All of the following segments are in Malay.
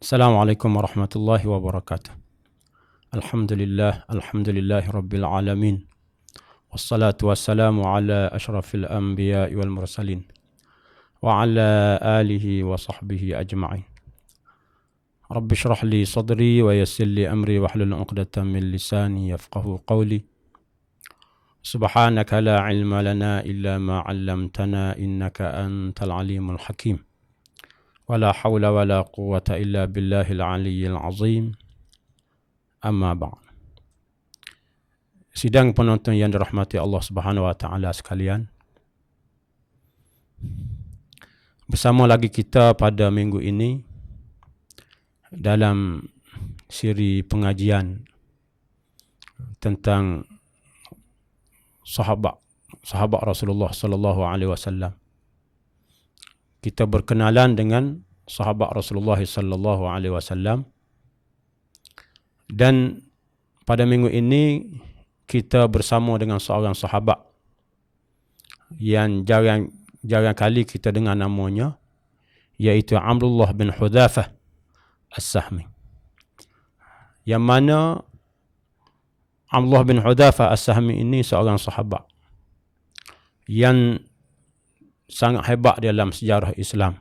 Assalamualaikum warahmatullahi wabarakatuh. Alhamdulillahi rabbil alamin. Wassalatu wassalamu ala ashrafil anbiya wal mursalin wa ala alihi wa sahbihi ajma'in. Rabbi shrah li sadri wa yassir li amri wa hlul 'uqdatam min lisani yafqahu qawli. Subhanaka la ilma lana illa ma 'allamtana innaka antal alimul hakim. Wala hawla wala quwwata illa billahil aliyyil azim. Amma ba'd. Sidang penonton yang dirahmati Allah Subhanahu wa taala sekalian. Bersama lagi kita pada minggu ini dalam siri pengajian tentang sahabat Rasulullah sallallahu alaihi wasallam. Kita berkenalan dengan sahabat Rasulullah sallallahu alaihi wasallam, dan pada minggu ini kita bersama dengan seorang sahabat yang jarang kali kita dengar namanya, iaitu Abdullah bin Hudzafah As-Sahmi. Yang mana Abdullah bin Hudzafah As-Sahmi ini seorang sahabat yang sangat hebat dalam sejarah Islam.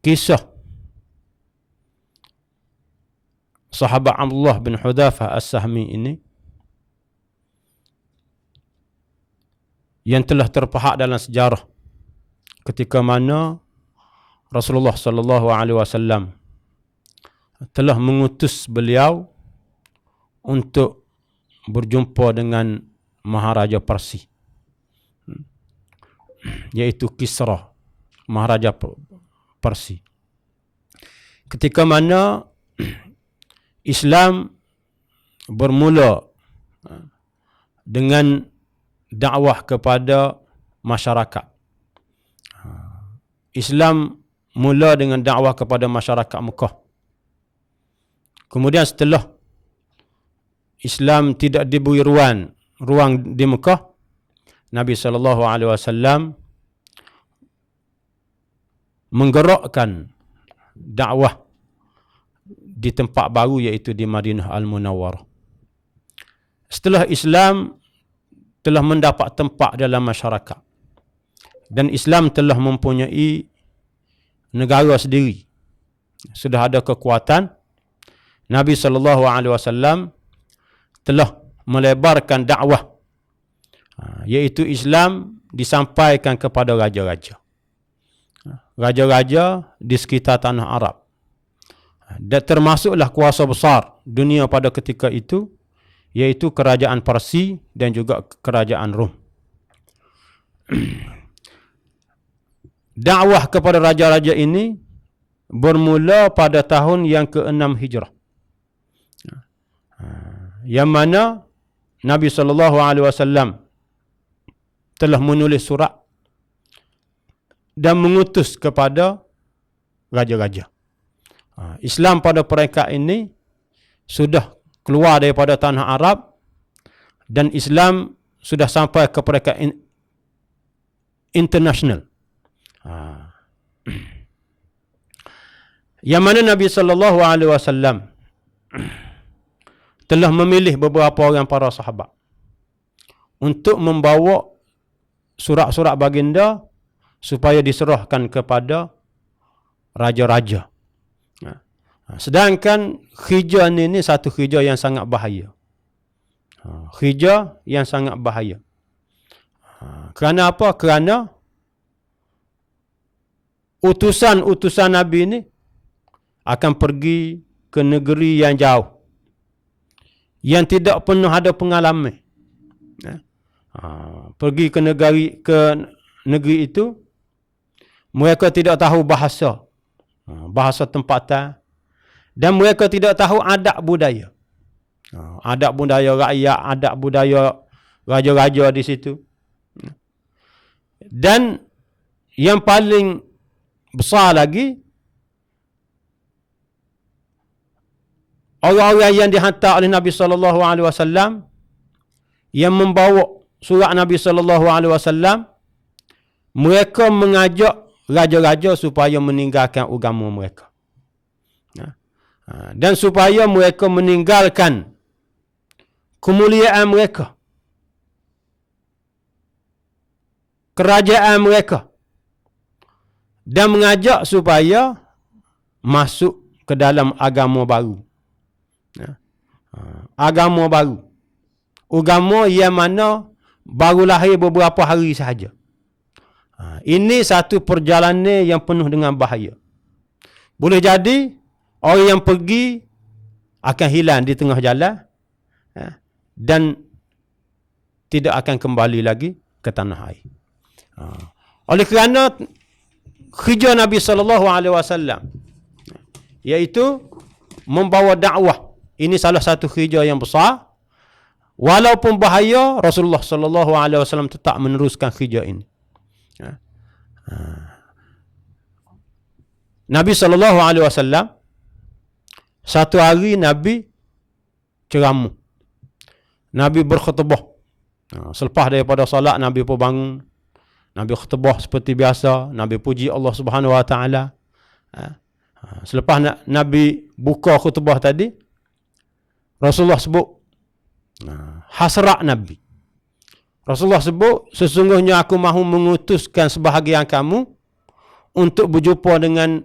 Kisah sahabat Abdullah bin Hudzafah As-Sahmi ini yang telah terpahat dalam sejarah ketika mana Rasulullah sallallahu alaihi wasallam telah mengutus beliau untuk berjumpa dengan Maharaja Parsi, iaitu Kisra, Maharaja Parsi. Ketika mana Islam bermula dengan dakwah kepada masyarakat. Islam mula dengan dakwah kepada masyarakat Mekah. Kemudian setelah Islam tidak diberi ruang di Mekah, Nabi SAW menggerakkan dakwah di tempat baru, iaitu di Madinah Al-Munawwarah. Setelah Islam telah mendapat tempat dalam masyarakat dan Islam telah mempunyai negara sendiri, sudah ada kekuatan, Nabi SAW telah melebarkan dakwah, iaitu Islam disampaikan kepada raja-raja di sekitar tanah Arab, dan termasuklah kuasa besar dunia pada ketika itu, iaitu kerajaan Parsi dan juga kerajaan Rom. Dakwah kepada raja-raja ini bermula pada tahun yang ke-6 Hijrah, yang mana Nabi SAW telah menulis surat dan mengutus kepada raja-raja. Islam pada peringkat ini sudah keluar daripada tanah Arab dan Islam sudah sampai ke peringkat international. Yang mana Nabi SAW telah memilih beberapa orang para sahabat untuk membawa surat-surat baginda supaya diserahkan kepada raja-raja. Sedangkan khijah ini satu khijah yang sangat bahaya. Khijah yang sangat bahaya. Kerana apa? Kerana utusan-utusan Nabi ini akan pergi ke negeri yang jauh, yang tidak pernah ada pengalaman. Pergi ke negeri itu, mereka tidak tahu bahasa tempatan, dan mereka tidak tahu adab budaya. Adab budaya rakyat, adab budaya raja-raja di situ. Dan yang paling besar lagi, orang-orang yang dihantar oleh Nabi SAW yang membawa surat Nabi SAW, mereka mengajak raja-raja supaya meninggalkan agama mereka. Dan supaya mereka meninggalkan kemuliaan mereka, kerajaan mereka, dan mengajak supaya masuk ke dalam agama baru. Agama baru. Agama yang mana baru lahir beberapa hari sahaja. Ini satu perjalanan yang penuh dengan bahaya. Boleh jadi orang yang pergi akan hilang di tengah jalan dan tidak akan kembali lagi ke tanah air. Oleh kerana kerja Nabi SAW iaitu membawa dakwah, ini salah satu kerja yang besar. Walaupun bahaya, Rasulullah SAW tetap meneruskan kerja ini. Nabi SAW satu hari Nabi ceramah, Nabi berkhutbah. Selepas daripada solat, Nabi pun bangun, Nabi khutbah seperti biasa, Nabi puji Allah Subhanahu Wa Taala. Selepas Nabi buka khutbah tadi, Rasulullah sebut hasrat Nabi. Rasulullah sebut, sesungguhnya aku mahu mengutuskan sebahagian kamu untuk berjumpa dengan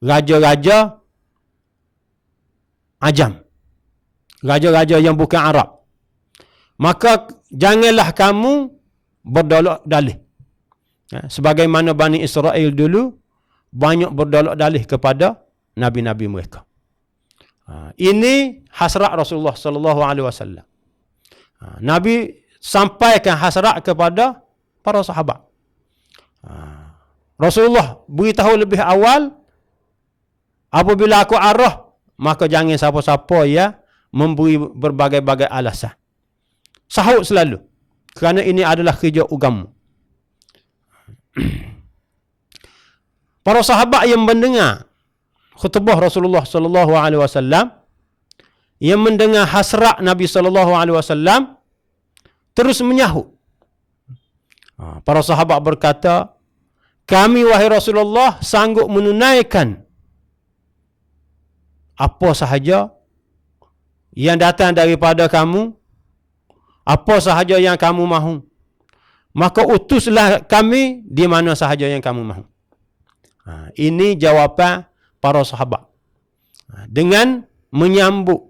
raja-raja ajam, raja-raja yang bukan Arab. Maka janganlah kamu berdolak dalih. Sebagaimana Bani Israel dulu banyak berdolak dalih kepada nabi-nabi mereka. Ini hasrat Rasulullah SAW. Nabi sampaikan hasrat kepada para sahabat. Rasulullah beritahu lebih awal, apabila aku arah, maka jangan siapa-siapa ya memberi berbagai-bagai alasan. Sahut selalu, kerana ini adalah kerja agama. Para sahabat yang mendengar khutbah Rasulullah SAW, yang mendengar hasrat Nabi SAW, terus menyahut. Para sahabat berkata, kami wahai Rasulullah sanggup menunaikan apa sahaja yang datang daripada kamu, apa sahaja yang kamu mahu. Maka utuslah kami di mana sahaja yang kamu mahu. Ini jawapan para sahabat. Dengan menyambut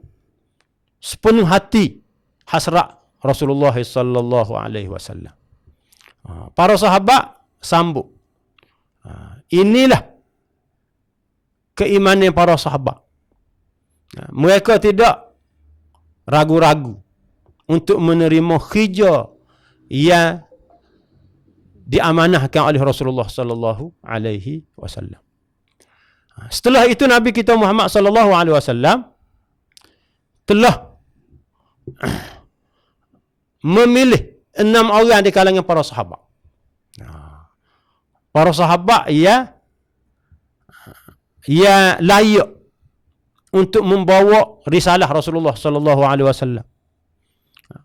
sepenuh hati hasrat Rasulullah sallallahu alaihi wasallam. Para sahabat sambut. Inilah keimanan para sahabat. Mereka tidak ragu-ragu untuk menerima kerja yang diamanahkan oleh Rasulullah sallallahu alaihi wasallam. Setelah itu Nabi kita Muhammad sallallahu alaihi wasallam telah memilih 6 orang di kalangan para sahabat. Para sahabat ya layak untuk membawa risalah Rasulullah sallallahu alaihi wasallam,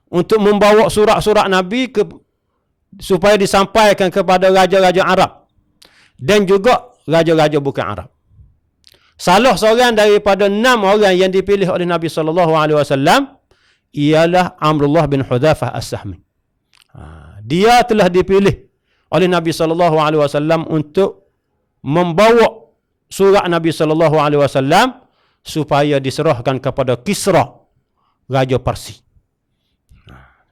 untuk membawa surat-surat Nabi supaya disampaikan kepada raja-raja Arab dan juga raja-raja bukan Arab. Salah seorang daripada 6 orang yang dipilih oleh Nabi sallallahu alaihi wasallam ialah Amrullah bin Hudzafah As-Sahmi. Dia telah dipilih oleh Nabi sallallahu alaihi wasallam untuk membawa surat Nabi sallallahu alaihi wasallam supaya diserahkan kepada Kisra, raja Parsi.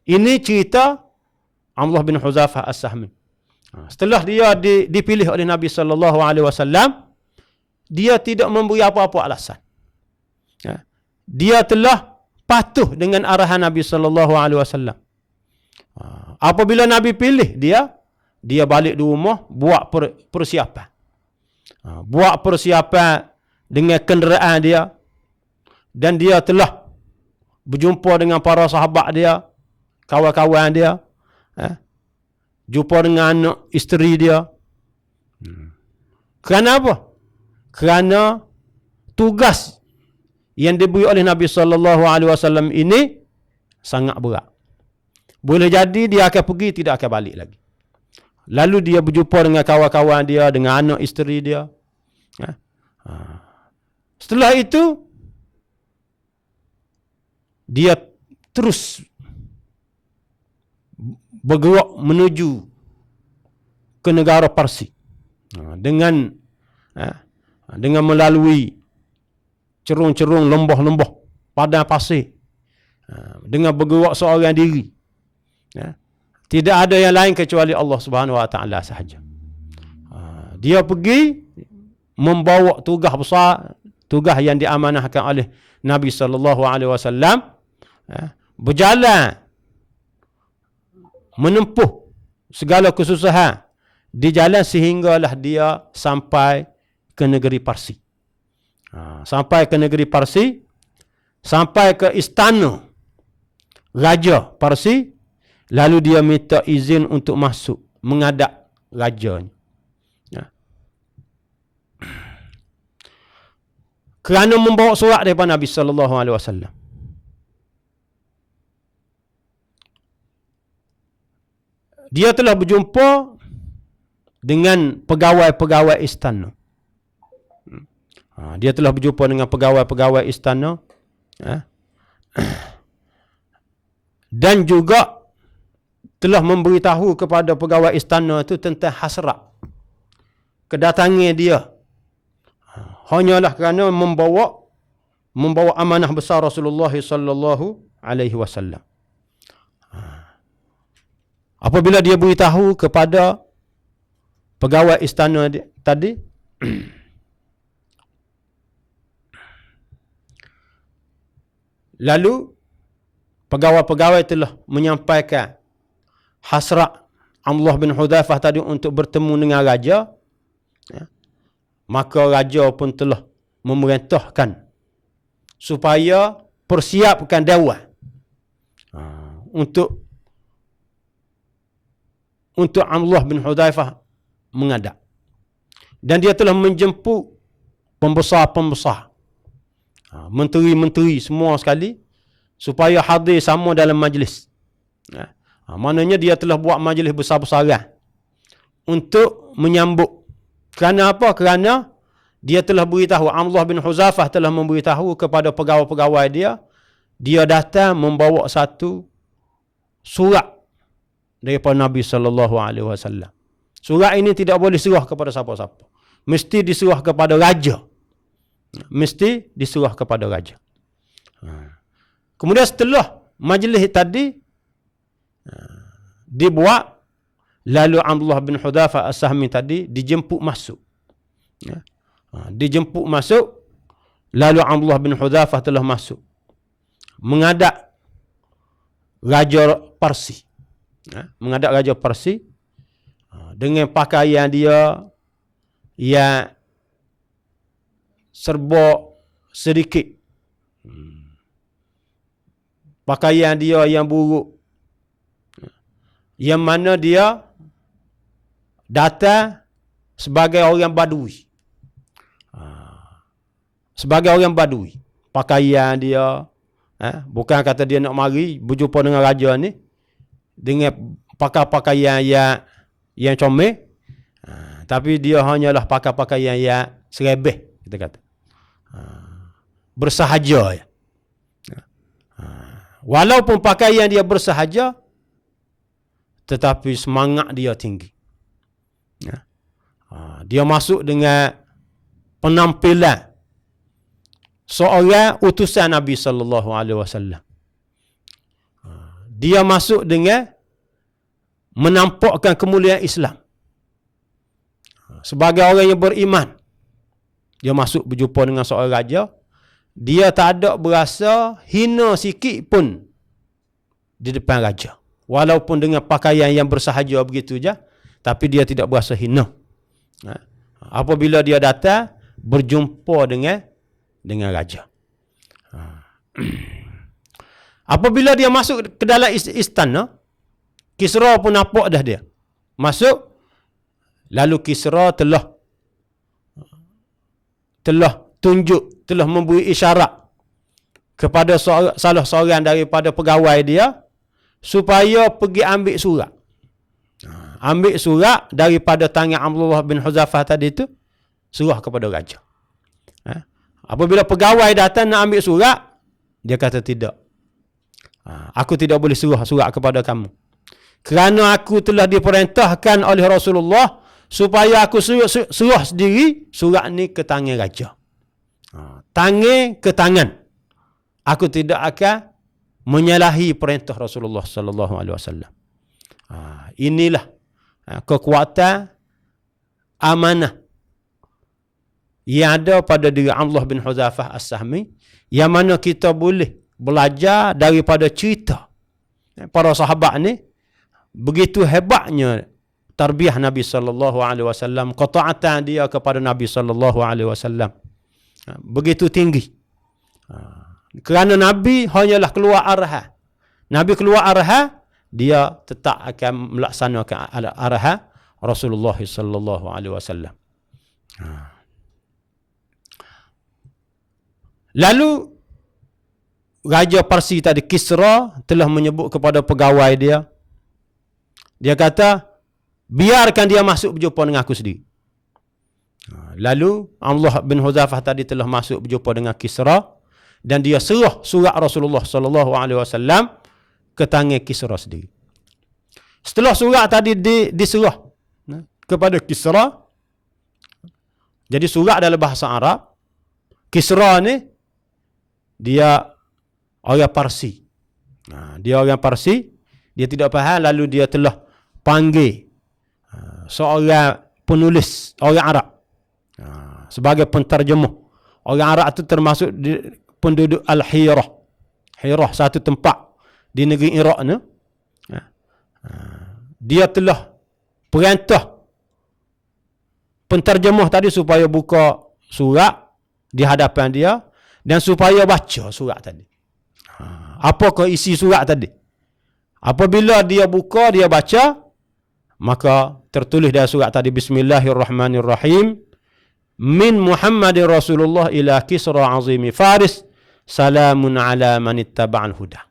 Ini cerita Amrullah bin Hudzafah As-Sahmi. Setelah dia dipilih oleh Nabi sallallahu alaihi wasallam, dia tidak memberi apa-apa alasan. Dia telah patuh dengan arahan Nabi sallallahu alaihi wasallam. Apabila Nabi pilih dia balik di rumah buat persiapan. Buat persiapan dengan kenderaan dia, dan dia telah berjumpa dengan para sahabat dia, kawan-kawan dia, jumpa dengan anak isteri dia. Kerana apa? Kerana tugas yang diberi oleh Nabi sallallahu alaihi wasallam ini sangat berat. Boleh jadi dia akan pergi, tidak akan balik lagi. Lalu dia berjumpa dengan kawan-kawan dia, dengan anak isteri dia. Setelah itu, dia terus bergerak menuju ke negara Parsi. Dengan melalui cerung-cerung, lembah-lembah, padang pasir. Dengan bergerak seorang diri. Tidak ada yang lain kecuali Allah Subhanahu Wa Taala sahaja. Dia pergi membawa tugas besar, tugas yang diamanahkan oleh Nabi sallallahu alaihi wasallam, berjalan menempuh segala kesusahan di jalan sehinggalah dia sampai ke negeri Parsi. Sampai ke negeri Parsi, sampai ke istana Raja Parsi, lalu dia minta izin untuk masuk menghadap rajanya. Kerana membawa surat daripada Nabi sallallahu alaihi wasallam. Dia telah berjumpa dengan pegawai-pegawai istana. Dia telah berjumpa dengan pegawai-pegawai istana. Dan juga telah memberitahu kepada pegawai istana itu tentang hasrat kedatangan dia. Hanyalah kerana membawa amanah besar Rasulullah sallallahu alaihi wasallam. Apabila dia beritahu kepada pegawai istana tadi, lalu pegawai-pegawai telah menyampaikan hasrat Abdullah bin Hudzaifah tadi untuk bertemu dengan raja. Maka raja pun telah memerintahkan supaya persiapkan dewan untuk Abdullah bin Hudzaifah menghadap. Dan dia telah menjemput pembesar-pembesar, menteri-menteri semua sekali, supaya hadir sama dalam majlis. Maknanya dia telah buat majlis besar-besaran untuk menyambut. Kerana apa? Kerana dia telah beritahu, Abdullah bin Hudzaifah telah memberitahu kepada pegawai-pegawai dia datang membawa satu surat daripada Nabi sallallahu alaihi wasallam. Surat ini tidak boleh serah kepada siapa-siapa. Mesti diserah kepada raja. Mesti diserah kepada raja. Kemudian setelah majlis tadi dibuat, lalu Abdullah bin Hudzaifah As-Sahmi tadi dijemput masuk. Dijemput masuk, lalu Abdullah bin Hudzaifah telah masuk menghadap Raja Parsi. Menghadap Raja Parsi dengan pakaian dia yang serba sedikit. Pakaian dia yang buruk. Yang mana dia datang sebagai orang Badui. Sebagai orang Badui. Pakaian dia, bukan kata dia nak mari berjumpa dengan raja ni dengan pakaian yang comel, tapi dia hanyalah pakai pakaian yang serebeh, kita kata. Bersahaja. Walaupun pakaian dia bersahaja, tetapi semangat dia tinggi. Dia masuk dengan penampilan seorang utusan Nabi sallallahu alaihi wasallam. Dia masuk dengan menampakkan kemuliaan Islam. Sebagai orang yang beriman, dia masuk berjumpa dengan seorang raja. Dia tak ada berasa hina sikit pun di depan raja. Walaupun dengan pakaian yang bersahaja begitu je, tapi dia tidak berasa hina. Apabila dia datang berjumpa dengan raja. Apabila dia masuk ke dalam istana, Kisra pun nampak dah dia masuk. Lalu Kisra telah tunjuk, telah memberi isyarat kepada salah seorang daripada pegawai dia supaya pergi ambil surat. Ambil surat daripada tangan Abdullah bin Huzafah tadi tu, serah kepada raja. Apabila pegawai datang nak ambil surat, dia kata tidak. Aku tidak boleh serah surat kepada kamu. Kerana aku telah diperintahkan oleh Rasulullah supaya aku serah sendiri surat ni ke tangan raja. Tangan ke tangan. Aku tidak akan menyalahi perintah Rasulullah sallallahu alaihi wasallam. Inilah kekuatan amanah yang ada pada diri Abdullah bin Huzafah As-Sahmi, yang mana kita boleh belajar daripada cerita para sahabat ni. Begitu hebatnya tarbiyah Nabi sallallahu alaihi wasallam, qataatan dia kepada Nabi sallallahu alaihi wasallam begitu tinggi. Kerana Nabi hanyalah keluar arahan. Nabi keluar arahan, dia tetap akan melaksanakan arahan Rasulullah sallallahu alaihi wasallam. Lalu Raja Parsi tadi, Kisra, telah menyebut kepada pegawai dia. Dia kata, biarkan dia masuk berjumpa dengan aku sendiri. Lalu Abdullah bin Huzafah tadi telah masuk berjumpa dengan Kisra, dan dia serah surat Rasulullah sallallahu alaihi wasallam ke tangan Kisra sendiri. Setelah surat tadi diserah kepada Kisra, jadi surat dalam bahasa Arab, Kisra ni dia orang Parsi. Dia orang Parsi, dia tidak faham, lalu dia telah panggil seorang penulis orang Arab sebagai penterjemah. Orang Arab itu termasuk penduduk Al-Hirah. Hirah satu tempat di negeri Iraq ni. Dia telah perintah penterjemah tadi supaya buka surat di hadapan dia dan supaya baca surat tadi. Apakah isi surat tadi? Apabila dia buka, dia baca, maka tertulis dalam surat tadi, Bismillahirrahmanirrahim, min Muhammadin Rasulullah ila Kisra azimi Faris, salamun ala man ittaba'al huda.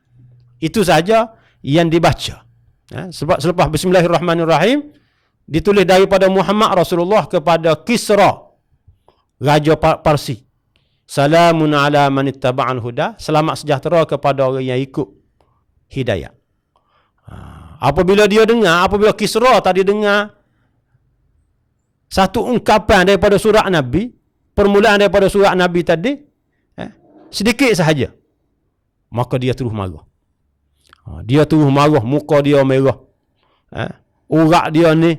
Itu saja yang dibaca. Sebab selepas Bismillahirrahmanirrahim, ditulis daripada Muhammad Rasulullah kepada Kisra, Raja Parsi. Salamun ala man ittaba'al huda, selamat sejahtera kepada orang yang ikut hidayah. Apabila Kisra tadi dengar satu ungkapan daripada surat Nabi, permulaan daripada surat Nabi tadi, sedikit sahaja, maka dia terus marah. Dia terus marah, muka dia merah. Urat dia ni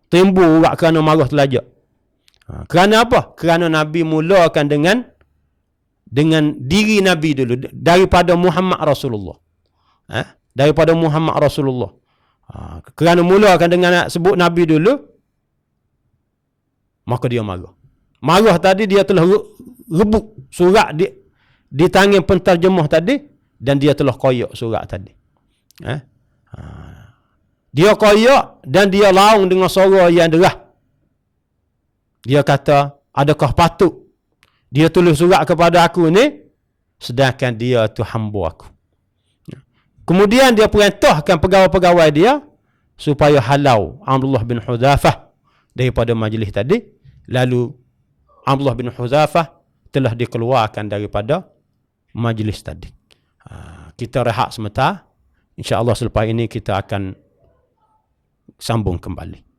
timbul urat kerana marah telajak. Kerana apa? Kerana Nabi mulakan dengan diri Nabi dulu, daripada Muhammad Rasulullah. Daripada Muhammad Rasulullah. Kerana mulakan dengan nak sebut Nabi dulu, maka dia marah. Marah tadi, dia telah rebut surat di tangan penterjemah tadi, dan dia telah koyak surat tadi. Dia koyak dan dia laung dengan suara yang derah. Dia kata, adakah patut dia tulis surat kepada aku ni, sedangkan dia tu hamba aku. Kemudian dia perintahkan pegawai-pegawai dia supaya halau Abdullah bin Huzafah daripada majlis tadi. Lalu Abdullah bin Huzafah telah dikeluarkan daripada majlis tadi. Kita rehat sebentar. InsyaAllah selepas ini kita akan sambung kembali.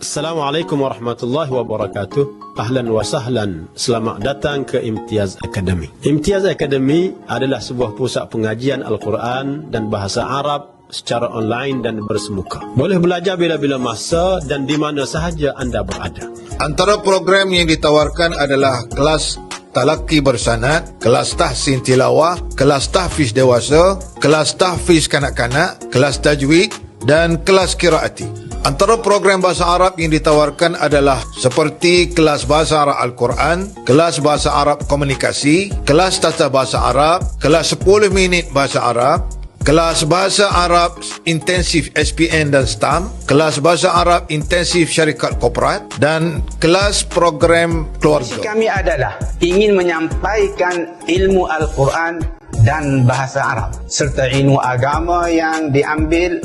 Assalamualaikum warahmatullahi wabarakatuh. Ahlan wa sahlan. Selamat datang ke Imtiaz Academy. Imtiaz Academy adalah sebuah pusat pengajian Al-Quran dan bahasa Arab secara online dan bersemuka. Boleh belajar bila-bila masa dan di mana sahaja anda berada. Antara program yang ditawarkan adalah kelas talaqi bersanad, kelas tahsin tilawah, kelas tahfiz dewasa, kelas tahfiz kanak-kanak, kelas tajwid dan kelas qiraati. Antara program bahasa Arab yang ditawarkan adalah seperti kelas bahasa Arab Al-Quran, kelas bahasa Arab komunikasi, kelas tata bahasa Arab, kelas 10 minit bahasa Arab, kelas bahasa Arab intensif SPN dan STAM, kelas bahasa Arab intensif syarikat korporat, dan kelas program keluarga. Kami adalah ingin menyampaikan ilmu Al-Quran dan bahasa Arab, serta ilmu agama yang diambil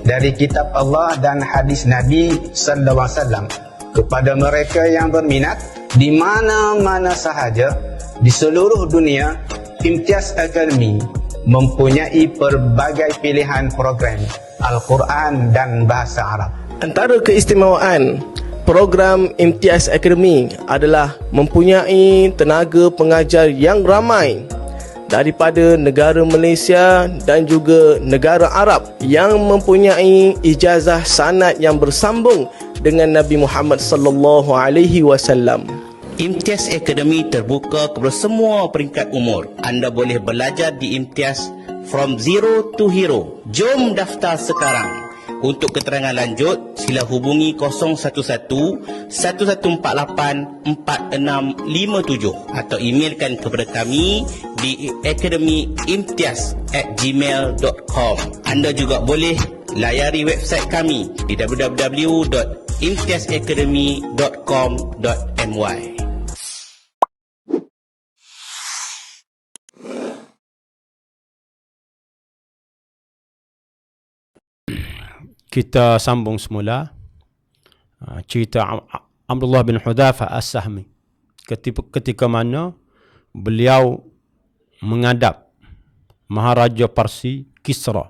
dari kitab Allah dan hadis Nabi sallallahu alaihi wasallam kepada mereka yang berminat di mana-mana sahaja di seluruh dunia. Imtiaz Academy mempunyai pelbagai pilihan program Al-Quran dan bahasa Arab. Antara keistimewaan program Imtiaz Academy adalah mempunyai tenaga pengajar yang ramai daripada negara Malaysia dan juga negara Arab yang mempunyai ijazah sanad yang bersambung dengan Nabi Muhammad sallallahu alaihi wasallam. Imtiaz Academy terbuka kepada semua peringkat umur. Anda boleh belajar di Imtiaz from zero to hero. Jom daftar sekarang. Untuk keterangan lanjut, sila hubungi 011-1148-4657 atau emailkan kepada kami di academyimtiaz@gmail.com. Anda juga boleh layari website kami di www.imtiazacademy.com.my. Kita sambung semula cerita Abdullah bin Hudzafah As-Sahmi ketika mana beliau menghadap Maharaja Parsi Kisra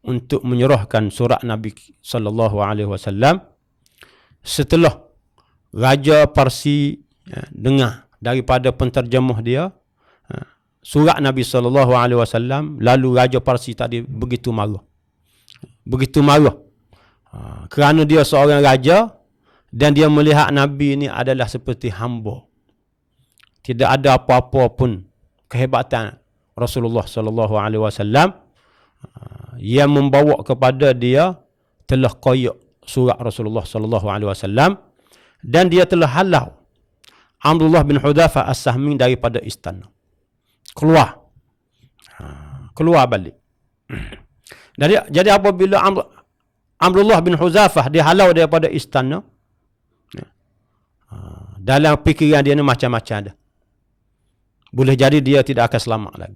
untuk menyerahkan surat Nabi sallallahu alaihi wasallam setelah Raja Parsi dengar daripada penterjemah dia surat Nabi sallallahu alaihi wasallam, lalu Raja Parsi tadi begitu marah kerana dia seorang raja dan dia melihat Nabi ini adalah seperti hamba, tidak ada apa-apa pun kehebatan Rasulullah sallallahu alaihi wasallam yang membawa kepada dia telah koyak surat Rasulullah sallallahu alaihi wasallam, dan dia telah halau Abdullah bin Hudzafah As-Sahmi daripada istana, keluar balik. Jadi apabila Abdullah bin Hudzafah dihalau daripada istana, dalam fikiran dia ni macam-macam dah. Boleh jadi dia tidak akan selamat lagi.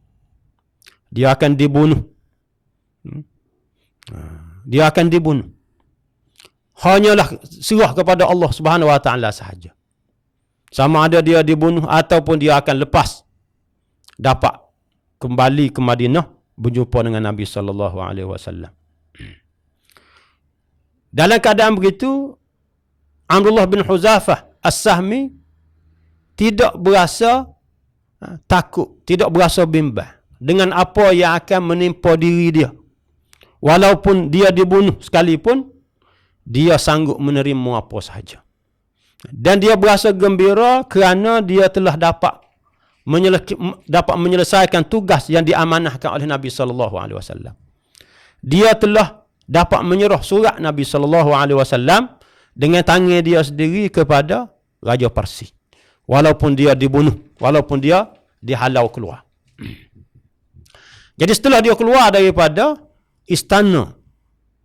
Dia akan dibunuh. Dia akan dibunuh. Hanyalah serah kepada Allah Subhanahu Wa Taala sahaja. Sama ada dia dibunuh ataupun dia akan lepas dapat kembali ke Madinah berjumpa dengan Nabi sallallahu alaihi wasallam. Dalam keadaan begitu, Abdullah bin Hudzafah As-Sahmi tidak berasa takut, tidak berasa bimbang dengan apa yang akan menimpa diri dia. Walaupun dia dibunuh sekalipun, dia sanggup menerima apa sahaja. Dan dia berasa gembira kerana dia telah dapat menyelesaikan tugas yang diamanahkan oleh Nabi sallallahu alaihi wasallam. Dia telah dapat menyerah surat Nabi sallallahu alaihi wasallam dengan tangan dia sendiri kepada Raja Parsi. Walaupun dia dibunuh, walaupun dia dihalau keluar. Jadi setelah dia keluar daripada istana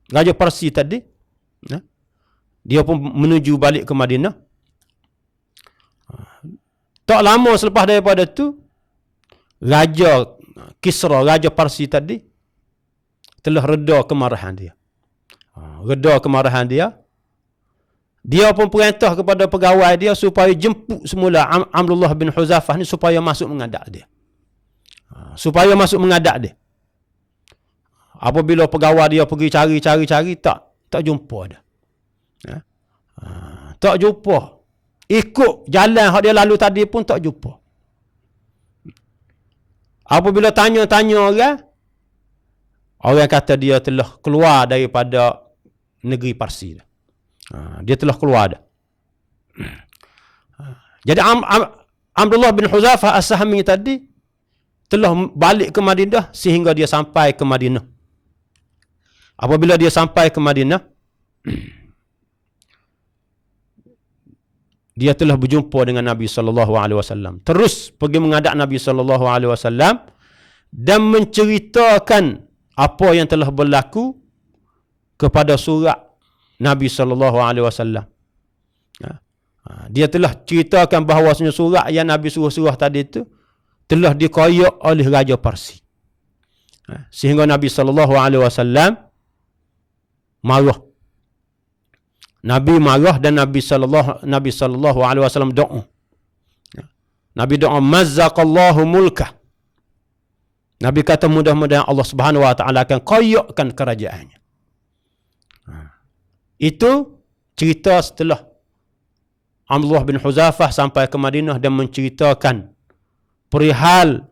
Raja Parsi tadi, dia pun menuju balik ke Madinah. Tak lama selepas daripada tu, Raja Kisra, Raja Parsi tadi, telah reda kemarahan dia. Dia pun perintah kepada pegawai dia supaya jemput semula Abdullah bin Hudzafah ni supaya masuk menghadap dia. Apabila pegawai dia pergi cari, tak jumpa dah. Tak jumpa. Ikut jalan yang dia lalu tadi pun tak jumpa. Apabila tanya-tanya orang kata dia telah keluar daripada negeri Parsi. Dia telah keluar dah. Jadi Abdullah bin Hudzafah As-Sahmi tadi telah balik ke Madinah sehingga dia sampai ke Madinah. Apabila dia sampai ke Madinah, dia telah berjumpa dengan Nabi sallallahu alaihi wasallam. Terus pergi menghadap Nabi sallallahu alaihi wasallam dan menceritakan apa yang telah berlaku kepada surat Nabi sallallahu alaihi wasallam. Dia telah ceritakan bahawasanya surat yang Nabi suruh tadi itu telah dikoyak oleh Raja Parsi. Sehingga Nabi SAW marah. Nabi marah dan Nabi SAW doa. Nabi doa, mazzaqallahu mulkah. Nabi kata mudah-mudahan Allah Subhanahu Wa Taala akan koyakkan kerajaannya. Itu cerita setelah Abdullah bin Huzafah sampai ke Madinah dan menceritakan perihal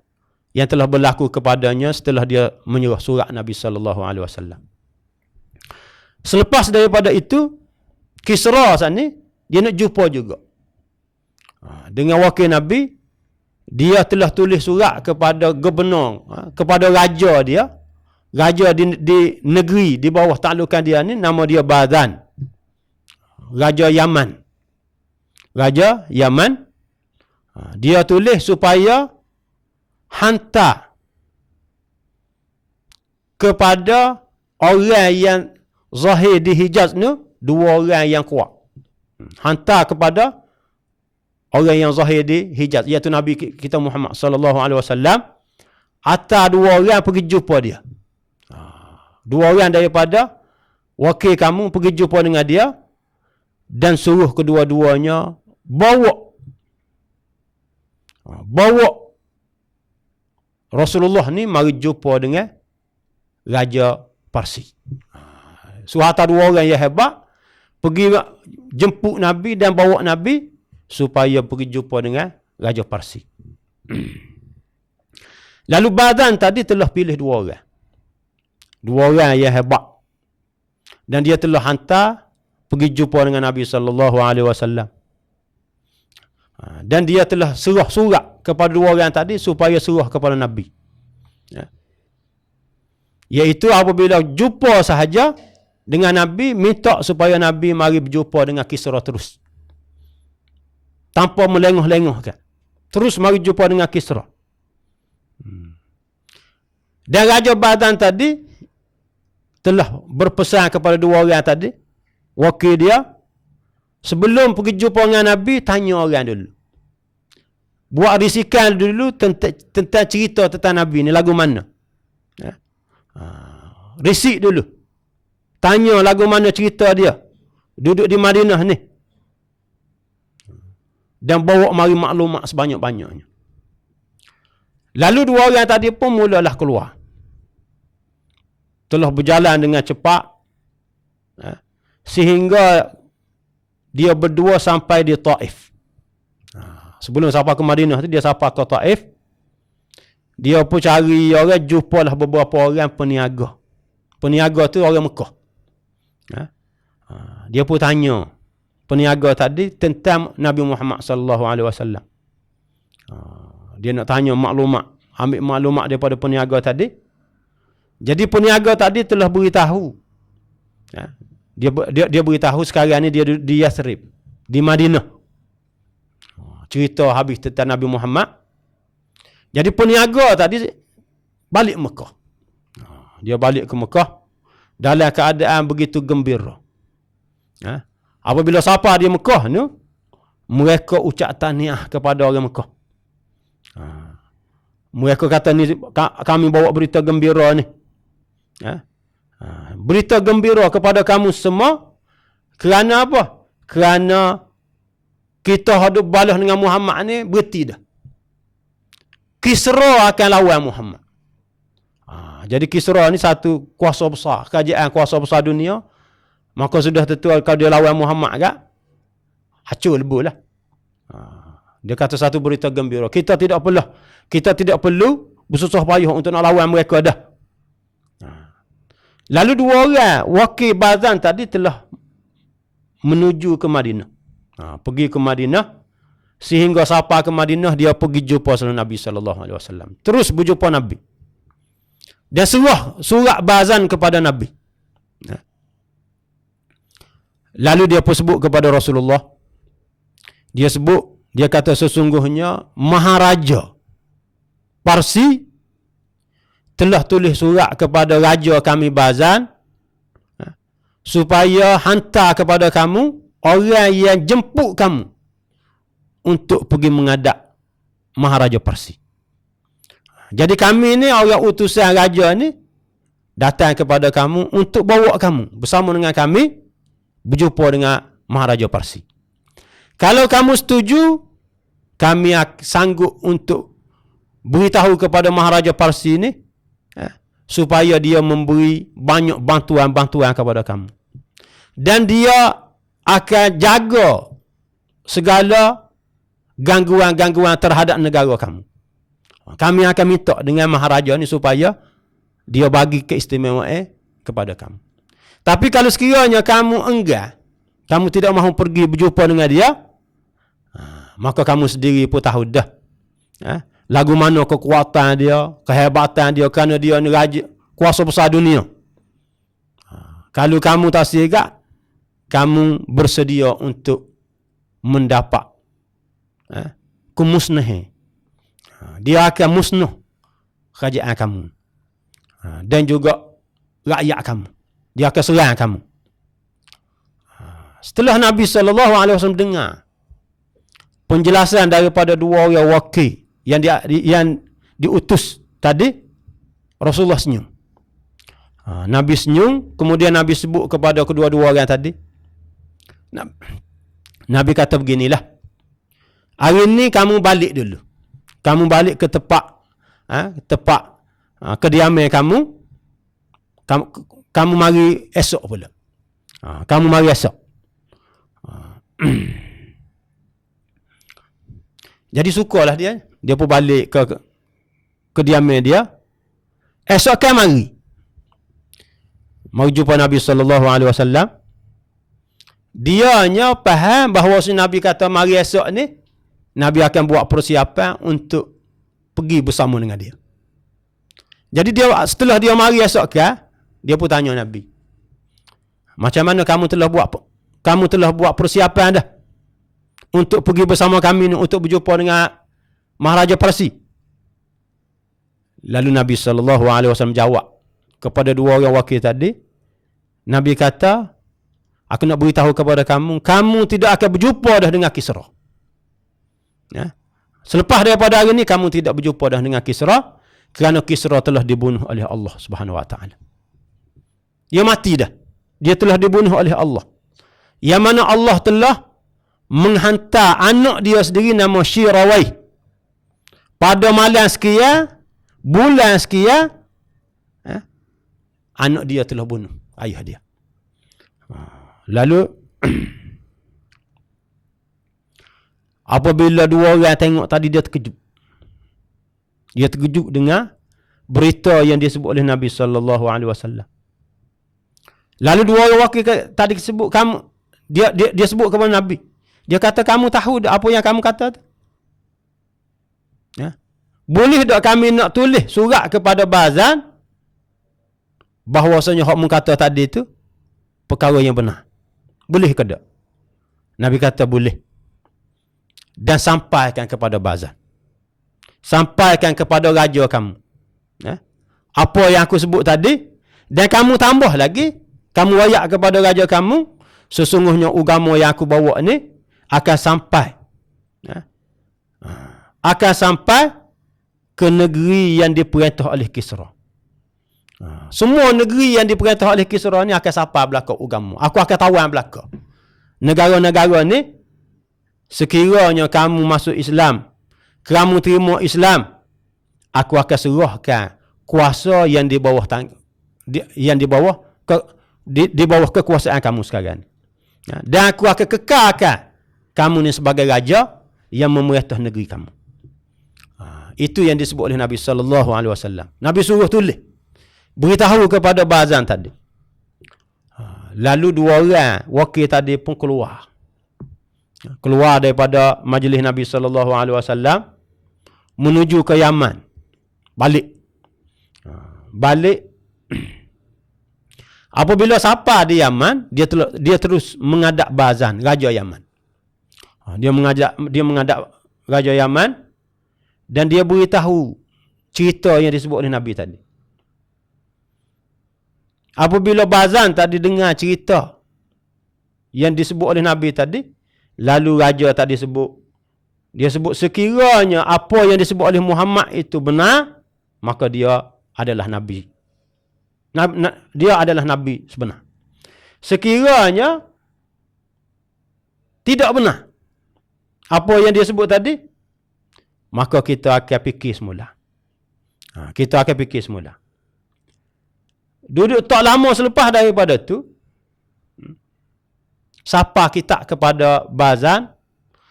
yang telah berlaku kepadanya setelah dia menyuruh surat Nabi SAW. Selepas daripada itu, Kisra saat ni, dia nak jumpa juga. Dengan wakil Nabi, dia telah tulis surat kepada gubernur, kepada raja dia. Raja di negeri, di bawah taklukan dia ni, nama dia Badan. Raja Yaman. Raja Yaman. Dia tulis supaya hantar kepada orang yang zahir di Hijaz ni, 2 orang yang kuat. Hantar kepada orang yang zahir di Hijaz, iaitu Nabi kita Muhammad sallallahu alaihi wasallam, hantar 2 orang pergi jumpa dia. 2 orang daripada wakil kamu pergi jumpa dengan dia dan suruh kedua-duanya bawa Rasulullah ni mari jumpa dengan Raja Parsi. So hantar 2 orang yang hebat pergi jemput Nabi dan bawa Nabi supaya pergi jumpa dengan Raja Parsi. Lalu Badan tadi telah pilih 2 orang. 2 orang yang hebat. Dan dia telah hantar pergi jumpa dengan Nabi SAW. Dan dia telah serah surat kepada 2 orang tadi supaya serah kepada Nabi. Iaitu apabila jumpa sahaja dengan Nabi, minta supaya Nabi mari berjumpa dengan Kisra terus. Tanpa melengah-lengahkan. Terus mari jumpa dengan Kisra. Dan Raja Badan tadi telah berpesan kepada 2 orang tadi, wakil dia, sebelum pergi jumpa dengan Nabi, tanya orang dulu. Buat risikan dulu tentang cerita tentang Nabi ni, lagu mana. Risik dulu. Tanya lagu mana cerita dia. Duduk di Madinah ni. Dan bawa mari maklumat sebanyak-banyaknya. Lalu 2 orang tadi pun mulalah keluar. Telah berjalan dengan cepat. Sehingga dia berdua sampai di Taif. Sebelum sampai ke Madinah tu, dia sampai ke Taif. Dia pun cari orang, jumpalah beberapa orang peniaga. Peniaga tu orang Mekah. Dia pun tanya peniaga tadi tentang Nabi Muhammad sallallahu alaihi wasallam. Dia nak tanya maklumat, ambil maklumat daripada peniaga tadi. Jadi peniaga tadi telah beritahu. Dia beritahu sekarang ni dia di Yathrib, di Madinah. Cerita habis tentang Nabi Muhammad. Jadi peniaga tadi balik Mekah. Dia balik ke Mekah dalam keadaan begitu gembira. Apabila sapa di Mekah ni, mereka ucap tahniah kepada orang Mekah. Mereka kata ni, kami bawa berita gembira ni. Berita gembira kepada kamu semua. Kerana apa? Kerana kita hidup balas dengan Muhammad ni berhenti dah. Kisra akan lawan Muhammad. Jadi Kisra ni satu kuasa besar, kerajaan kuasa besar dunia. Maka sudah tentu kalau dia lawan Muhammad kan, hacur lebu lah. Dia kata satu berita gembira. Kita tidak perlu bersusah payah untuk nak lawan mereka dah. Lalu 2 orang, wakil Bazan tadi telah menuju ke Madinah. Pergi ke Madinah. Sehingga sampai ke Madinah, dia pergi jumpa Nabi SAW. Terus berjumpa Nabi. Dia serah surat Bazan kepada Nabi. Lalu dia pun sebut kepada Rasulullah. Dia kata sesungguhnya Maharaja Parsi telah tulis surat kepada raja kami Bazan supaya hantar kepada kamu orang yang jemput kamu untuk pergi menghadap Maharaja Parsi. Jadi kami ni orang utusan raja ni datang kepada kamu untuk bawa kamu bersama dengan kami berjumpa dengan Maharaja Parsi. Kalau kamu setuju, kami sanggup untuk beritahu kepada Maharaja Parsi ni supaya dia memberi banyak bantuan-bantuan kepada kamu. Dan dia akan jaga segala gangguan-gangguan terhadap negara kamu. Kami akan minta dengan Maharaja ni supaya dia bagi keistimewaan kepada kamu. Tapi kalau sekiranya kamu enggan, kamu tidak mahu pergi berjumpa dengan dia, maka kamu sendiri pun tahu dah lagu mana kekuatan dia, kehebatan dia, kerana dia ni raja, kuasa besar dunia. Kalau kamu tak siap, kamu bersedia untuk mendapat kemusnahan. Dia akan musnah kerajaan kamu dan juga rakyat kamu. Dia akan serang kamu. Setelah Nabi SAW dengar penjelasan daripada dua orang wakil yang diutus tadi, Rasulullah senyum. Nabi senyum, kemudian Nabi sebut kepada kedua-dua orang tadi. Nabi kata beginilah, hari ni kamu balik dulu. Kamu balik ke tempat kediaman kamu. Kamu mari esok pula. Kamu mari esok. Jadi sukalah dia. Dia pun balik ke kediaman dia. Esok kan mari. Mari jumpa Nabi SAW. Dia hanya faham bahawa si Nabi kata mari esok ni, Nabi akan buat persiapan untuk pergi bersama dengan dia. Jadi dia setelah dia mari esok kan, dia pun tanya Nabi, macam mana kamu telah buat persiapan dah untuk pergi bersama kami ni, untuk berjumpa dengan Maharaja Parsi? Lalu Nabi SAW jawab kepada dua orang wakil tadi. Nabi kata, aku nak beritahu kepada kamu, kamu tidak akan berjumpa dah dengan Kisra. Selepas daripada hari ini, kamu tidak berjumpa dah dengan Kisra, kerana Kisra telah dibunuh oleh Allah Subhanahu Wa Taala. Dia mati dah. Dia telah dibunuh oleh Allah. Yang mana Allah telah menghantar anak dia sendiri nama Syirawai. Pada malam sekian, bulan sekian, anak dia telah bunuh ayah dia. Lalu apabila dua orang tengok tadi, dia terkejut. Dia terkejut dengan berita yang disebut oleh Nabi SAW. Lalu dua orang wakil tadi sebut, dia sebut kepada Nabi. Dia kata, kamu tahu apa yang kamu kata? Boleh tak kami nak tulis surat kepada Bazan bahawasanya hak mu kata tadi itu perkara yang benar? Boleh ke tak? Nabi kata boleh. Dan sampaikan kepada Bazan. Sampaikan kepada raja kamu. Apa yang aku sebut tadi. Dan kamu tambah lagi. Kamu wayak kepada raja kamu. Sesungguhnya agama yang aku bawa ni akan sampai. Akan sampai ke negeri yang diperintah oleh Kisra. Semua negeri yang diperintah oleh Kisra ni akan sampai belakang agama. Aku akan tawan belakang. Negara-negara ni, sekiranya kamu masuk Islam, kamu terima Islam, aku akan serahkan kuasa yang di bawah di bawah kekuasaan kamu sekarang. Dan aku akan kekalkan kamu ni sebagai raja yang memerintah negeri kamu. Itu yang disebut oleh Nabi SAW. Nabi suruh tulis, beritahu kepada Bazan tadi. Lalu dua orang wakil tadi pun keluar daripada majlis Nabi SAW menuju ke Yaman. Balik. Apabila sampai di Yaman, dia terus menghadap Bazan, raja Yaman. Dia menghadap raja Yaman dan dia beritahu cerita yang disebut oleh Nabi tadi. Apabila Bazan tadi dengar cerita yang disebut oleh Nabi tadi, lalu raja tadi sebut, dia sebut sekiranya apa yang disebut oleh Muhammad itu benar, maka dia adalah Nabi. Dia adalah Nabi sebenar. Sekiranya tidak benar apa yang dia sebut tadi, maka kita akan fikir semula. Kita akan fikir semula. Duduk tak lama selepas daripada tu, sapa kita kepada Bazan,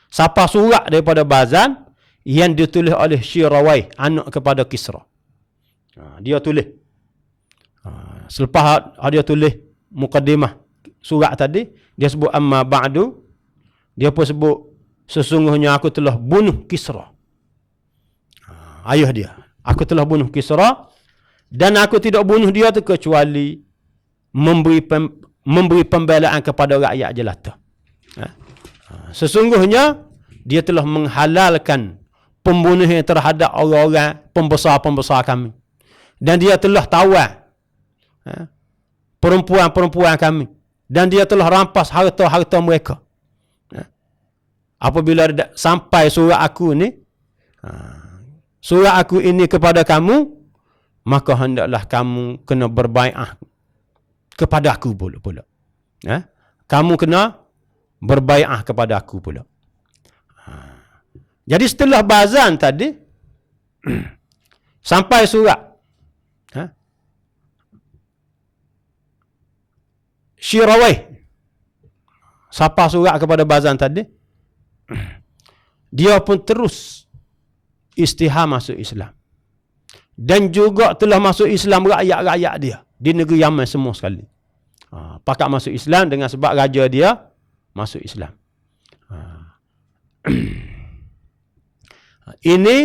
sapa surat daripada Bazan yang ditulis oleh Syirawai, anak kepada Kisra. Dia tulis. Selepas dia tulis mukaddimah surat tadi, dia sebut amma ba'du, dia pun sebut sesungguhnya aku telah bunuh Kisra. Ayah dia. Aku telah bunuh Kisra dan aku tidak bunuh dia tu kecuali memberi pembelaan kepada rakyat jelata. Sesungguhnya dia telah menghalalkan pembunuhan terhadap orang-orang pembesar-pembesar kami. Dan dia telah tawan perempuan-perempuan kami. Dan dia telah rampas harta-harta mereka. Apabila sampai surat aku ni, surat aku ini kepada kamu, maka hendaklah kamu kena berbai'ah kepada aku pula. Kamu kena berbai'ah kepada aku pula. Jadi setelah Bazan tadi, sampai surat Syirawai, sapa surat kepada Bazan tadi, dia pun terus istihar masuk Islam. Dan juga telah masuk Islam rakyat-rakyat dia di negeri Yaman semua sekali. Pakat masuk Islam dengan sebab raja dia masuk Islam. Ini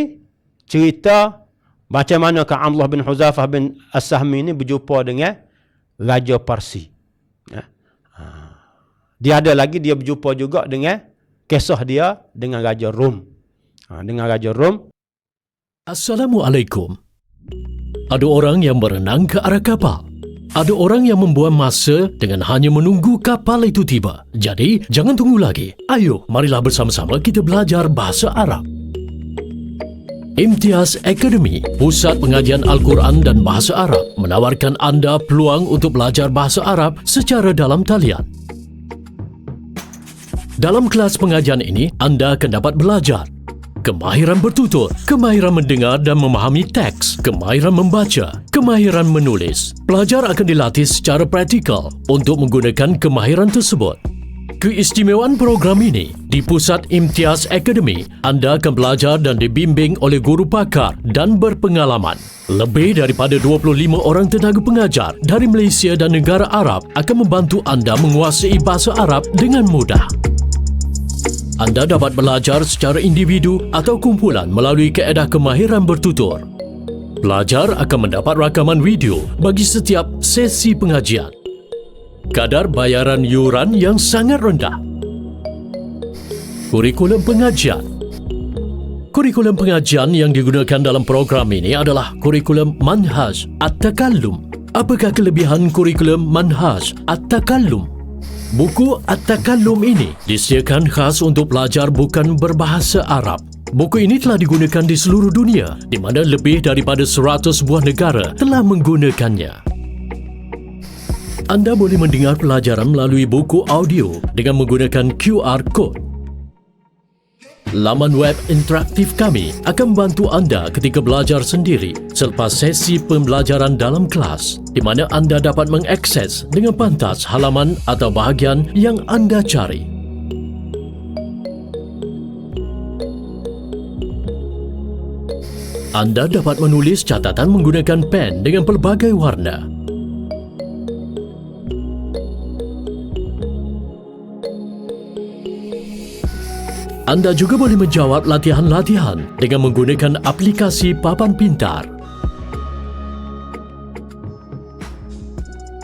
cerita macam mana Amr bin Huzafah bin As-Sahmi ini berjumpa dengan Raja Parsi. Dia ada lagi, dia berjumpa juga dengan kisah dia dengan Raja Rom. Dengan Raja Rom. Assalamualaikum. Ada orang yang berenang ke arah kapal. Ada orang yang membuang masa dengan hanya menunggu kapal itu tiba. Jadi, jangan tunggu lagi. Ayo, marilah bersama-sama kita belajar bahasa Arab. Imtiaz Academy, pusat pengajian Al-Quran dan bahasa Arab, menawarkan anda peluang untuk belajar bahasa Arab secara dalam talian. Dalam kelas pengajian ini, anda akan dapat belajar kemahiran bertutur, kemahiran mendengar dan memahami teks, kemahiran membaca, kemahiran menulis. Pelajar akan dilatih secara praktikal untuk menggunakan kemahiran tersebut. Keistimewaan program ini, di Pusat Imtiaz Academy, anda akan belajar dan dibimbing oleh guru pakar dan berpengalaman. Lebih daripada 25 orang tenaga pengajar dari Malaysia dan negara Arab akan membantu anda menguasai bahasa Arab dengan mudah. Anda dapat belajar secara individu atau kumpulan melalui kaedah kemahiran bertutur. Pelajar akan mendapat rakaman video bagi setiap sesi pengajian. Kadar bayaran yuran yang sangat rendah. Kurikulum pengajian. Kurikulum pengajian yang digunakan dalam program ini adalah kurikulum Manhaj At-Takallum. Apakah kelebihan kurikulum Manhaj At-Takallum? Buku At-Takallum ini disediakan khas untuk pelajar bukan berbahasa Arab. Buku ini telah digunakan di seluruh dunia, di mana lebih daripada 100 buah negara telah menggunakannya. Anda boleh mendengar pelajaran melalui buku audio dengan menggunakan QR Code. Laman web interaktif kami akan membantu anda ketika belajar sendiri selepas sesi pembelajaran dalam kelas, di mana anda dapat mengakses dengan pantas halaman atau bahagian yang anda cari. Anda dapat menulis catatan menggunakan pen dengan pelbagai warna. Anda juga boleh menjawab latihan-latihan dengan menggunakan aplikasi papan pintar.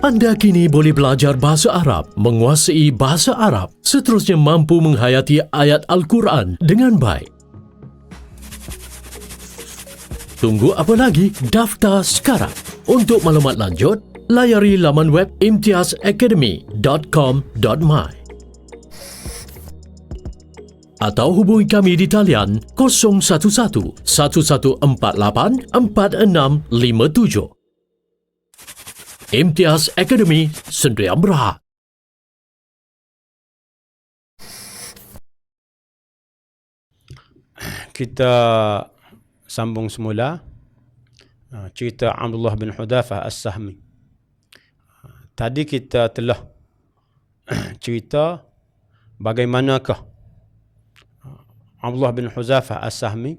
Anda kini boleh belajar bahasa Arab, menguasai bahasa Arab, seterusnya mampu menghayati ayat Al-Quran dengan baik. Tunggu apa lagi? Daftar sekarang. Untuk maklumat lanjut, layari laman web imtiazacademy.com.my. atau hubungi kami di talian 011 1148 4657. Imtiaz Academy Sdn Bhd. Kita sambung semula cerita Abdullah bin Hudhafah As-Sahmi. Tadi kita telah cerita bagaimanakah Abdullah bin Hudhafah As-Sahmi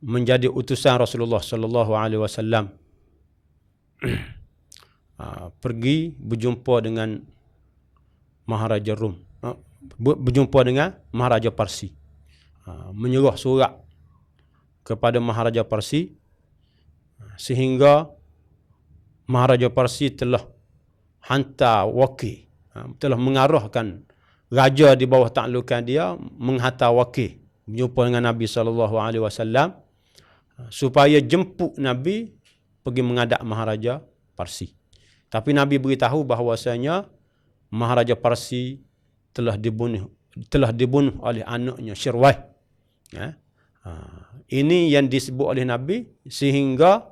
menjadi utusan Rasulullah sallallahu alaihi wasallam pergi berjumpa dengan Maharaja Rum, berjumpa dengan Maharaja Parsi, menyuruh surat kepada Maharaja Parsi, sehingga Maharaja Parsi telah hantar wakil, telah mengarahkan raja di bawah taklukan dia menghantar wakil berjumpa dengan Nabi SAW supaya jemput Nabi pergi menghadap Maharaja Parsi. Tapi Nabi beritahu bahawasanya Maharaja Parsi telah dibunuh oleh anaknya Syirwah. Ini yang disebut oleh Nabi, sehingga